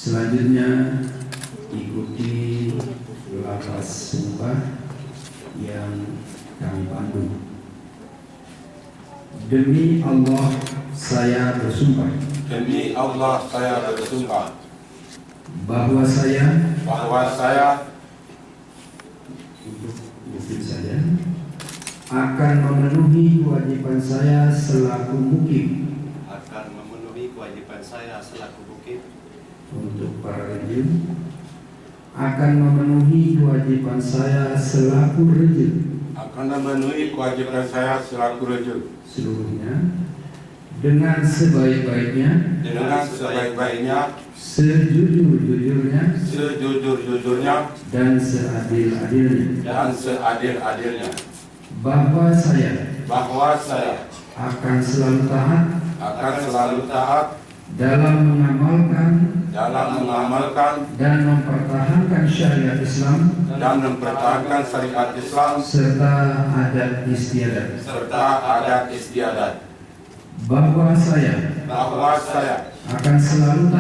Selanjutnya ikuti lafaz sumpah yang kami pandu. Demi Allah saya bersumpah. Demi Allah saya bersumpah Bahwa saya mungkin saja akan memenuhi kewajiban saya selaku mukim untuk para rejim, akan memenuhi kewajiban saya selaku rejim seluruhnya dengan sebaik-baiknya, sejujur-jujurnya dan seadil-adilnya. Bahwa saya akan selalu taat dalam mengamalkan dan mempertahankan syariat Islam serta adat istiadat. Bahwa saya akan selalu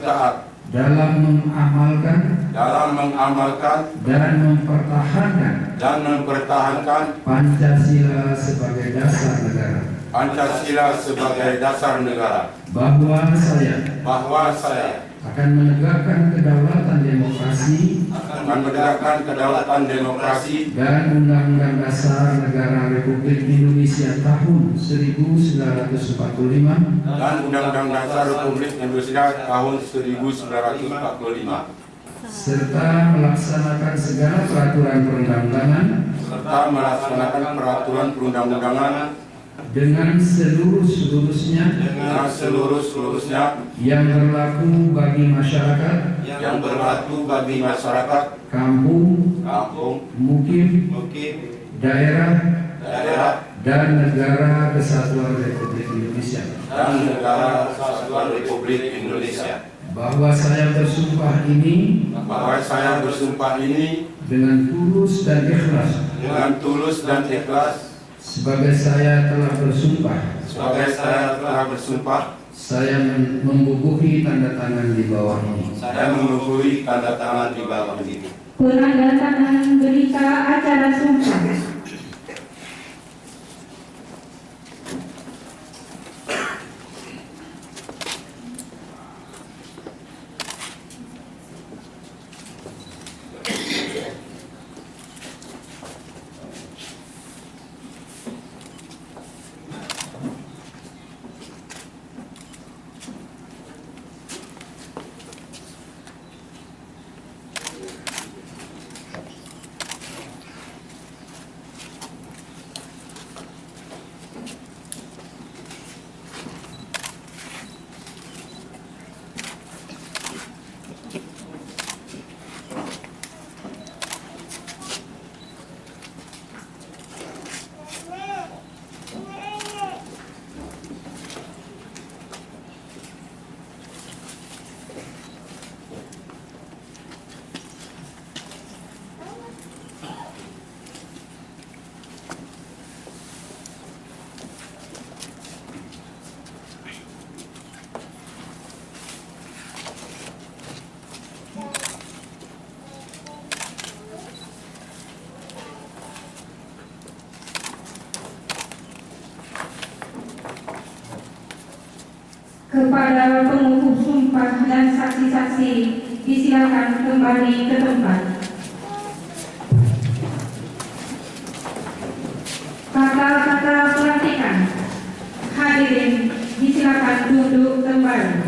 taat dalam mengamalkan dan mempertahankan Pancasila sebagai dasar negara. Bahwa saya akan menegakkan kedaulatan demokrasi dan Undang-Undang Dasar Negara Republik Indonesia tahun 1945 serta melaksanakan segala peraturan perundang-undangan dengan seluruh-seluruhnya yang berlaku bagi masyarakat, kampung, mukim, daerah dan negara kesatuan Republik Indonesia. Bahwa saya bersumpah ini dengan tulus dan ikhlas. Sebagai saya telah bersumpah, saya membubuhi tanda tangan di bawah ini. Penanda tangan berita acara sumpah. Kepada pengukuh sumpah dan saksi-saksi disilakan kembali ke tempat. Kata-kata pelantikan. Hadirin disilakan duduk kembali.